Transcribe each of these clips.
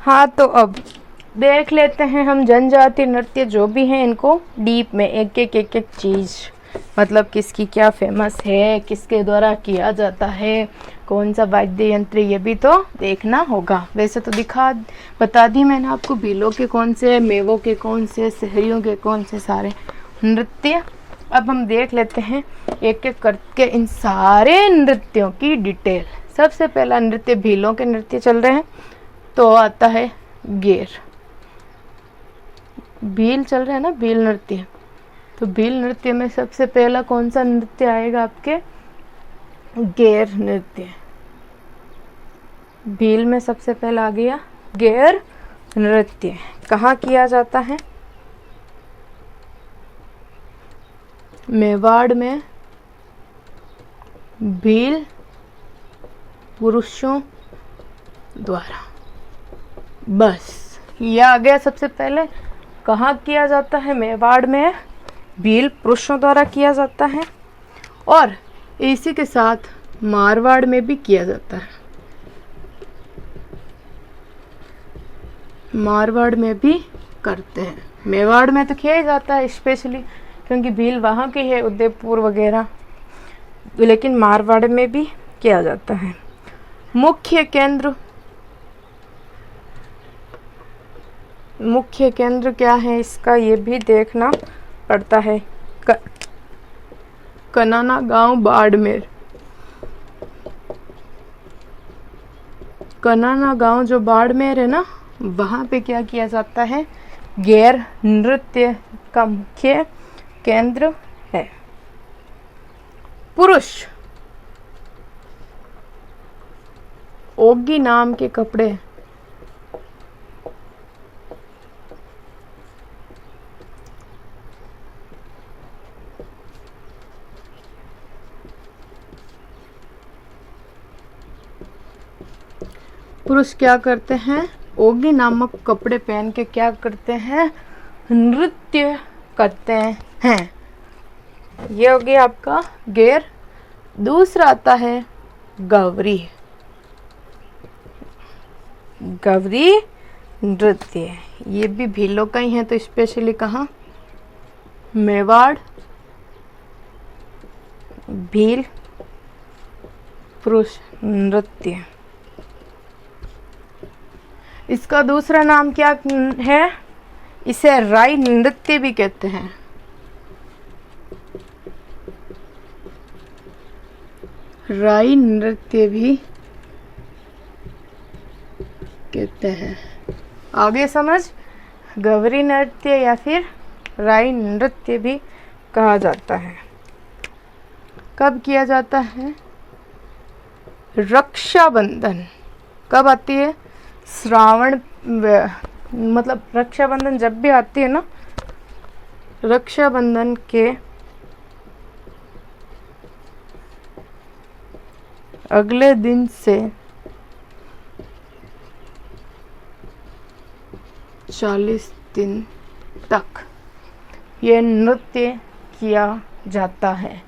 हाँ, तो अब देख लेते हैं हम जनजातीय नृत्य जो भी हैं इनको डीप में, एक एक चीज़, मतलब किसकी क्या फेमस है, किसके द्वारा किया जाता है, कौन सा वाद्य यंत्र, ये भी तो देखना होगा। वैसे तो बता दी मैंने आपको भीलों के कौन से, मेवों के कौन से, शहरियों के कौन से सारे नृत्य। अब हम देख लेते हैं एक एक करके इन सारे नृत्यों की डिटेल। सबसे पहला नृत्य भीलों के नृत्य चल रहे हैं, तो आता है गेर। भील चल रहे हैं ना, भील नृत्य। तो भील नृत्य में सबसे पहला कौन सा नृत्य आएगा आपके? गेर नृत्य। भील में सबसे पहला आ गया गेर नृत्य। कहाँ किया जाता है? मेवाड़ में भील पुरुषों द्वारा। बस ये आ गया सबसे पहले। कहाँ किया जाता है? मेवाड़ में भील पुरुषों द्वारा किया जाता है, और इसी के साथ मारवाड़ में भी किया जाता है। मारवाड़ में भी करते हैं। मेवाड़ में तो किया ही जाता है स्पेशली, क्योंकि भील वहाँ के है, उदयपुर वगैरह, लेकिन मारवाड़ में भी किया जाता है। मुख्य केंद्र क्या है इसका, ये भी देखना पड़ता है। कनाना गांव बाड़मेर। कनाना गांव जो बाड़मेर है ना, वहाँ पे क्या किया जाता है? गेर नृत्य का मुख्य केंद्र है। पुरुष ओगी नाम के कपड़े पुरुष क्या करते हैं? ओगी नामक कपड़े पहन के क्या करते हैं? नृत्य करते हैं। ये हो गया आपका गेर। दूसरा आता है गवरी। गवरी नृत्य, ये भी भीलों का ही है, तो स्पेशली कहाँ? मेवाड़ भील पुरुष नृत्य। इसका दूसरा नाम क्या है? इसे राई नृत्य भी कहते हैं। राई नृत्य भी कहते हैं। आगे समझ, गवरी नृत्य या फिर राई नृत्य भी कहा जाता है। कब किया जाता है? रक्षाबंधन कब आती है? श्रावण, मतलब रक्षाबंधन जब भी आती है ना, रक्षाबंधन के अगले दिन से 40 दिन तक ये नृत्य किया जाता है।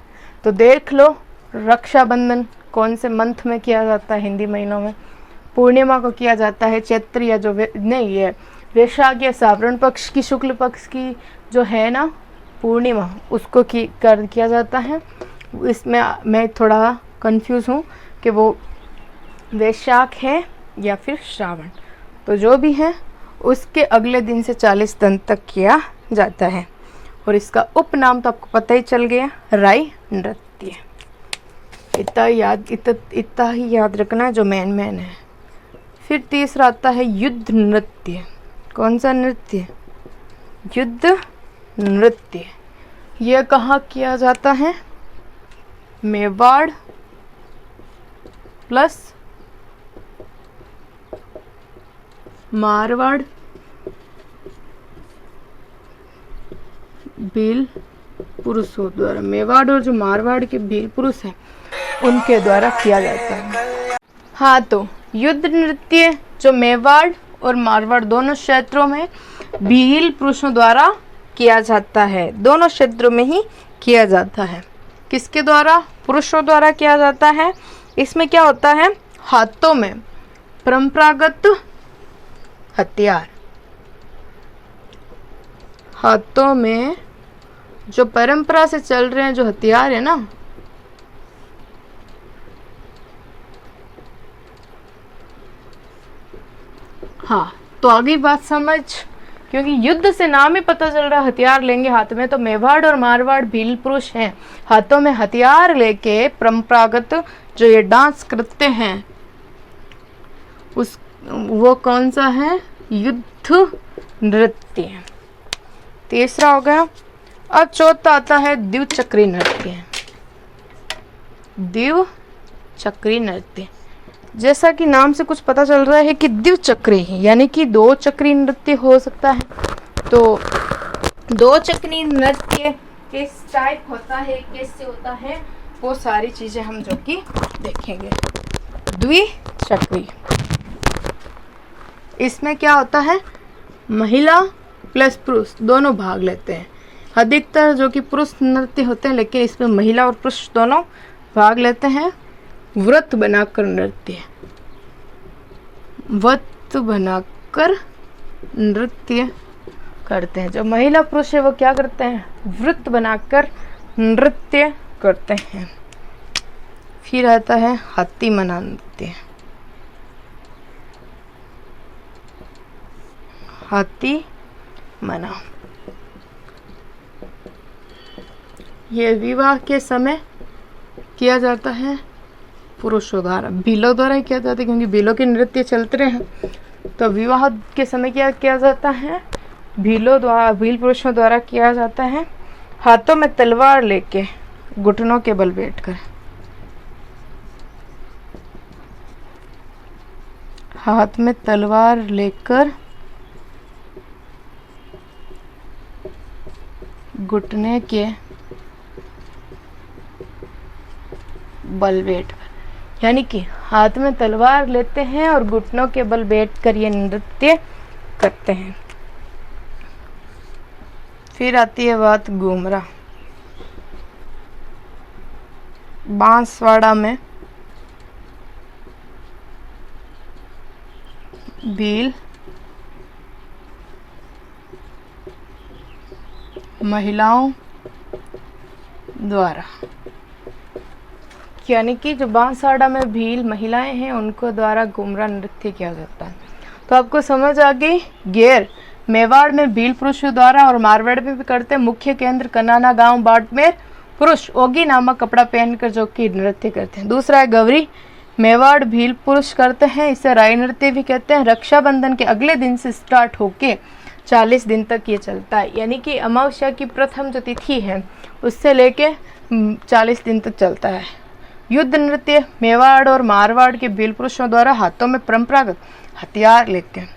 तो देख लो, रक्षाबंधन कौन से मंथ में किया जाता है? हिंदी महीनों में। पूर्णिमा को किया जाता है। चैत्र या जो नहीं है, वैशाख या सावरण पक्ष की, शुक्ल पक्ष की जो है ना पूर्णिमा, उसको किया जाता है। इसमें मैं थोड़ा कंफ्यूज हूँ कि वो वैशाख है या फिर श्रावण, तो जो भी है उसके अगले दिन से 40 दिन तक किया जाता है। और इसका उपनाम तो आपको पता ही चल गया, राई नृत्य। इतना ही याद रखना जो मेन है। फिर तीसरा आता है युद्ध नृत्य। कौन सा नृत्य? युद्ध नृत्य। यह कहाँ किया जाता है? मेवाड़ प्लस मारवाड़ भील पुरुषों द्वारा। मेवाड़ और जो मारवाड़ के भील पुरुष हैं उनके द्वारा किया जाता है। हाँ, तो युद्ध नृत्य जो मेवाड़ और मारवाड़ दोनों क्षेत्रों में भील पुरुषों द्वारा किया जाता है। दोनों क्षेत्रों में ही किया जाता है। किसके द्वारा? पुरुषों द्वारा किया जाता है। इसमें क्या होता है? हाथों में परंपरागत हथियार। हाथों में जो परंपरा से चल रहे हैं जो हथियार है ना, हाँ तो आगे बात समझ, क्योंकि युद्ध से नाम ही पता चल रहा है हथियार लेंगे हाथ में। तो मेवाड़ और मारवाड़ भील पुरुष हैं, हाथों में हथियार लेके परंपरागत जो ये डांस करते हैं उस वो कौन सा है? युद्ध नृत्य। तीसरा हो गया। अब चौथा आता है द्विचक्री नृत्य। द्विचक्री नृत्य, जैसा कि नाम से कुछ पता चल रहा है कि द्विचक्री यानी कि दो चक्री नृत्य हो सकता है। तो दो चक्री नृत्य किस टाइप होता है, कैसे होता है, वो सारी चीजें हम जो कि देखेंगे। द्विचक्री, इसमें क्या होता है? महिला प्लस पुरुष दोनों भाग लेते हैं। अधिकतर जो कि पुरुष नृत्य होते हैं, लेकिन इसमें महिला और पुरुष दोनों भाग लेते हैं। व्रत बनाकर नृत्य, व्रत बनाकर नृत्य करते हैं। जो महिला पुरुष है वो क्या करते हैं? व्रत बनाकर नृत्य करते हैं। फिर आता है हाथी मना नृत्य। हाथी मना, ये विवाह के समय किया जाता है पुरुषों द्वारा, भीलों द्वारा ही किया जाता है, क्योंकि भीलों के नृत्य चलते रहे हैं। तो विवाह के समय क्या किया जाता है? भीलों द्वारा, भील पुरुषों द्वारा किया जाता है। हाथों में तलवार लेके घुटनों के बल बैठकर, हाथ में तलवार लेकर घुटने के बल बैठकर, यानी कि हाथ में तलवार लेते हैं और घुटनों के बल बैठकर ये नृत्य करते हैं। फिर आती है बात घूमरा। बांसवाड़ा में भील महिलाओं द्वारा, यानी कि जो बांसवाड़ा में भील महिलाएं हैं उनको द्वारा घूमरा नृत्य किया जाता है। तो आपको समझ आ गई। गैर मेवाड़ में भील पुरुषों द्वारा और मारवाड़ में भी करते हैं। मुख्य केंद्र कनाना गांव बाड़मेर, पुरुष ओगी नामक कपड़ा पहनकर जो कि नृत्य करते हैं। दूसरा है गौरी, मेवाड़ भील पुरुष करते हैं, इसे राई नृत्य भी कहते हैं। रक्षाबंधन के अगले दिन से स्टार्ट होके 40 दिन तक ये चलता है, यानी कि अमावस्या की प्रथम जो तिथि है उससे लेके 40 दिन तक चलता है। युद्ध नृत्य मेवाड़ और मारवाड़ के भील पुरुषों द्वारा हाथों में परंपरागत हथियार लेते हैं।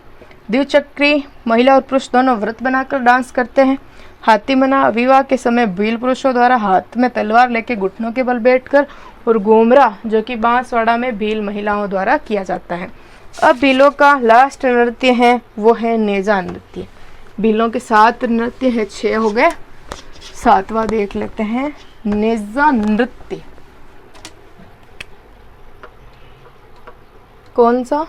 द्विचक्री महिला और पुरुष दोनों व्रत बनाकर डांस करते हैं। हाथी मना विवाह के समय भील पुरुषों द्वारा हाथ में तलवार लेके घुटनों के बल बैठकर, और घूमरा जो कि बांसवाड़ा में भील महिलाओं द्वारा किया जाता है। अब भीलों का लास्ट नृत्य है वो है नेजा नृत्य। भीलों के 7 नृत्य है, 6 हो गए, 7वां देख लेते हैं। नेजा नृत्य कौन सा?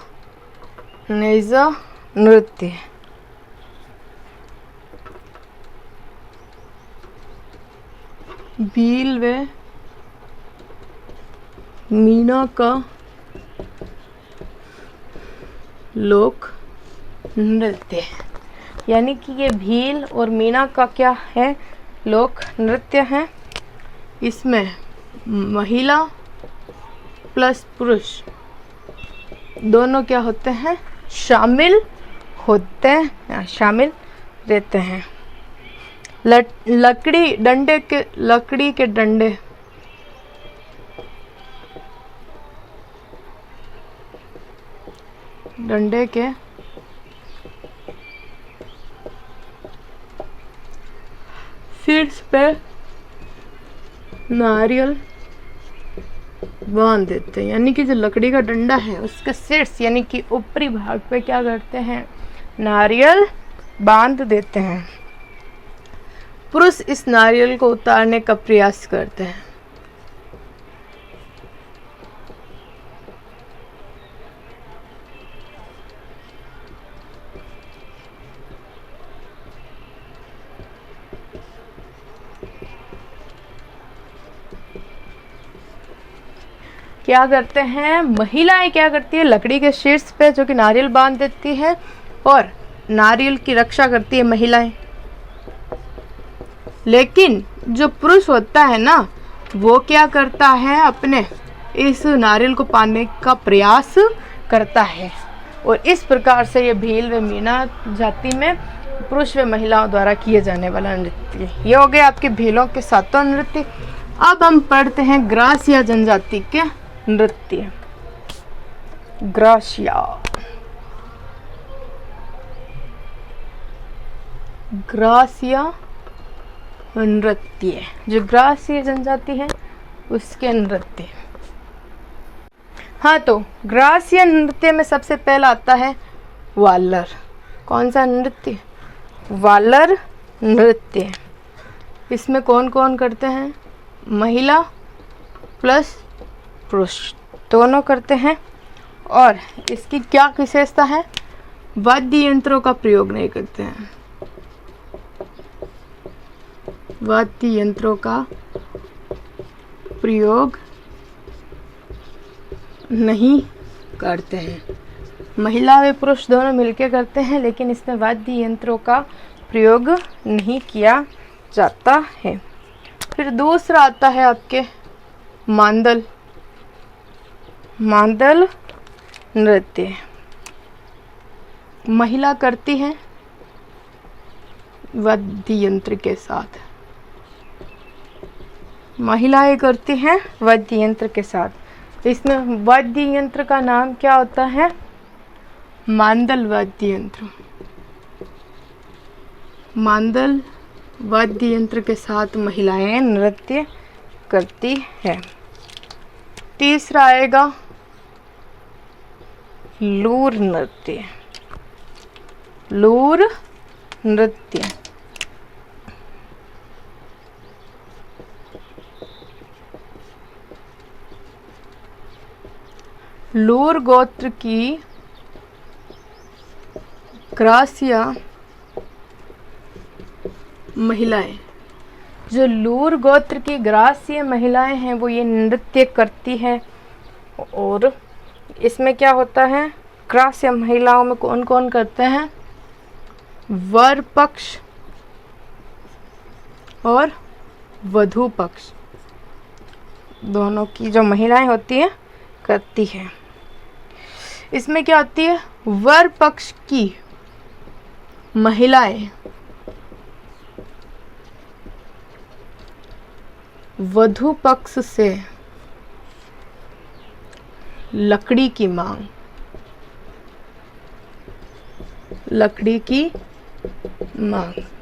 नेजा नृत्य भील व मीना का लोक नृत्य, यानी कि ये भील और मीना का क्या है? लोक नृत्य है। इसमें महिला प्लस पुरुष दोनों क्या होते हैं? शामिल होते हैं, शामिल रहते हैं। लकड़ी के डंडे के शीर्ष पे नारियल बांध देते हैं, यानी कि जो लकड़ी का डंडा है उसके शीर्ष यानी कि ऊपरी भाग पे क्या करते हैं? नारियल बांध देते हैं। पुरुष इस नारियल को उतारने का प्रयास करते हैं। क्या करते हैं, महिलाएं क्या करती है, लकड़ी के शीर्ष पे जो कि नारियल बांध देती है और नारियल की रक्षा करती है महिलाएं। लेकिन जो पुरुष होता है ना, वो क्या करता है, अपने इस नारियल को पाने का प्रयास करता है। और इस प्रकार से ये भील व मीना जाति में पुरुष व महिलाओं द्वारा किए जाने वाला नृत्य। ये हो गए आपके भीलों के 7 नृत्य। अब हम पढ़ते हैं ग्रासिया जनजाति के नृत्य। ग्रासिया नृत्य, जो ग्रासिया जनजाति है उसके नृत्य। हाँ, तो ग्रासिया नृत्य में सबसे पहला आता है वालर। कौन सा नृत्य, वालर नृत्य। इसमें कौन कौन करते हैं, महिला प्लस पुरुष दोनों करते हैं। और इसकी क्या विशेषता है, वाद्य यंत्रों का प्रयोग नहीं करते हैं, वाद्य यंत्रों का प्रयोग नहीं करते हैं। महिला व पुरुष दोनों मिलकर करते हैं, लेकिन इसमें वाद्य यंत्रों का प्रयोग नहीं किया जाता है। फिर दूसरा आता है आपके मांदल नृत्य। महिला करती है वाद्य यंत्र के साथ, महिलाएं करती हैं वाद्य यंत्र के साथ। इसमें वाद्य यंत्र का नाम क्या होता है, मांदल वाद्य यंत्र। मांदल वाद्य यंत्र के साथ महिलाएं नृत्य करती है। तीसरा आएगा लूर नृत्य। लूर नृत्य लूर गोत्र की ग्रासिया महिलाएं, जो लूर गोत्र की ग्रासिया महिलाएं हैं वो ये नृत्य करती है। और इसमें क्या होता है, ग्रासिया महिलाओं में कौन कौन करते हैं, वर पक्ष और वधू पक्ष दोनों की जो महिलाएं होती हैं करती है। इसमें क्या होती है, वर पक्ष की महिलाएं वधू पक्ष से लकड़ी की मांग,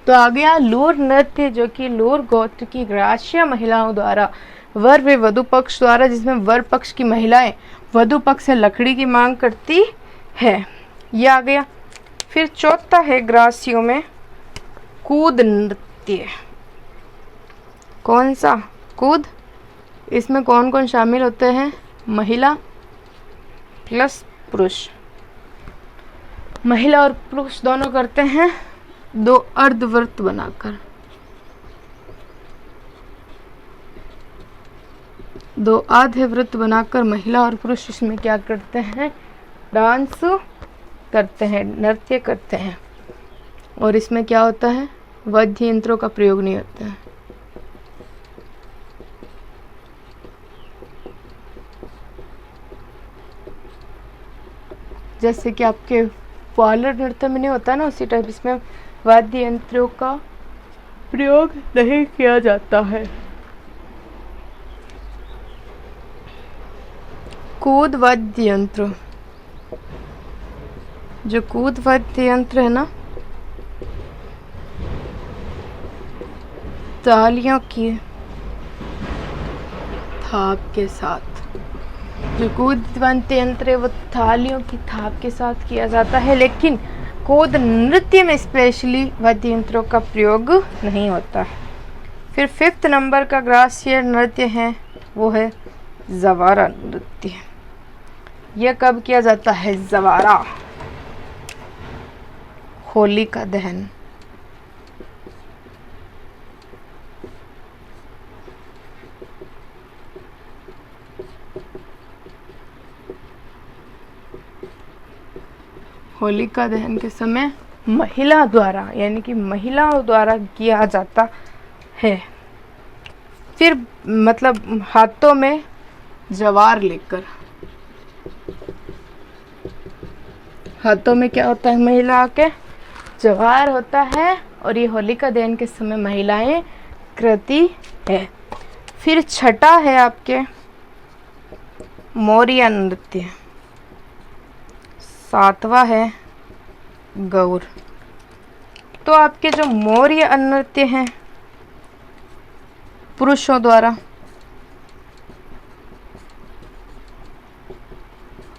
तो आ गया लूर नृत्य, जो कि लूर गोत्र की ग्रासिया महिलाओं द्वारा वर व वधु पक्ष द्वारा, जिसमें वर पक्ष की महिलाएं वधु पक्ष से लकड़ी की मांग करती है। ये आ गया। फिर चौथा है ग्रासियों में कूद नृत्य। कौन सा, कूद। इसमें कौन कौन शामिल होते हैं, महिला प्लस पुरुष। महिला और पुरुष दोनों करते हैं 2 अर्धवृत्त बनाकर, 2 आधे वृत्त बनाकर महिला और पुरुष इसमें क्या करते हैं, डांस करते हैं, नृत्य करते हैं। और इसमें क्या होता है, वाद्य यंत्रों का प्रयोग नहीं होता है। जैसे कि आपके वालर नृत्य में नहीं होता ना, उसी टाइप इसमें वाद्य यंत्रों का प्रयोग नहीं किया जाता है। कूद वाद्य यंत्र, जो कूद वाद्य यंत्र है ना, तालियों की थाप के साथ, जो कूद वाद्य यंत्र है वो थालियों की थाप के साथ किया जाता है। लेकिन कूद नृत्य में स्पेशली वाद्य यंत्रों का प्रयोग नहीं होता है। फिर 5th नंबर का ग्रासिया नृत्य है वो है जवारा नृत्य। यह कब किया जाता है, जवारा, होली का दहन। होलिका दहन के समय महिला द्वारा, यानी कि महिलाओं द्वारा किया जाता है। फिर मतलब हाथों में जवार लेकर, हाथों में क्या होता है महिला के? जवार होता है, और ये होलिका दहन के समय महिलाएं करती है। फिर छठा है आपके मोरिया नृत्य, सातवां है गौर। तो आपके जो मोरिया नृत्य हैं पुरुषों द्वारा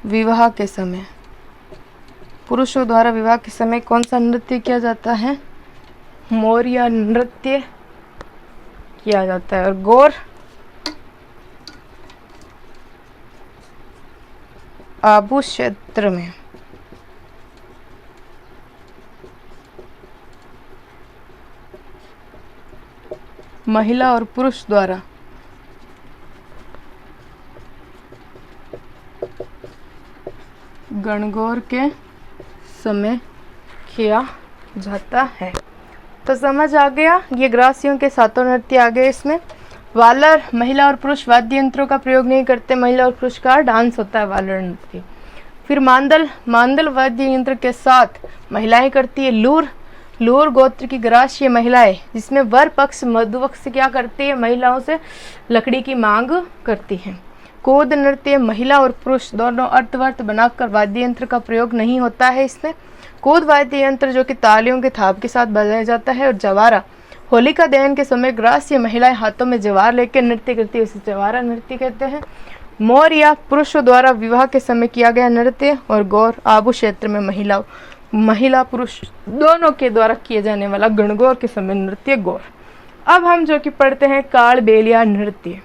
विवाह के समय, पुरुषों द्वारा विवाह के समय कौन सा नृत्य किया जाता है? मोरिया नृत्य किया जाता है। और गौर आबू क्षेत्र में महिला और पुरुष द्वारा गणगौर के समय किया जाता है। तो समझ आ गया, ये ग्रासियों के सातों नृत्य आ गए। इसमें वालर, महिला और पुरुष वाद्य यंत्रों का प्रयोग नहीं करते, महिला और पुरुष का डांस होता है वालर नृत्य। फिर मांदल, मांदल वाद्य यंत्र के साथ महिलाएं करती है लूर। लूर गोत्र की ग्रासीय महिलाएं, जिसमें वर पक्ष मधु पक्ष क्या करती है? महिलाओं से लकड़ी की मांग करती हैं। कूद नृत्य, महिला और पुरुष दोनों अर्थवर्त बनाकर वाद्य यंत्र का प्रयोग नहीं होता है इसमें। कूद वाद्य यंत्र जो कि तालियों के थाप के साथ बजाया जाता है। और जवारा, होलिका दहन के समय ग्रासीय महिलाएं हाथों में जवार लेकर नृत्य करती है, उसे जवारा नृत्य कहते हैं। मोरिया पुरुषों द्वारा विवाह के समय किया गया नृत्य। और गौर आबू क्षेत्र में महिला पुरुष दोनों के द्वारा किए जाने वाला गणगौर के समय नृत्य गौर। अब हम जो कि पढ़ते हैं कालबेलिया नृत्य।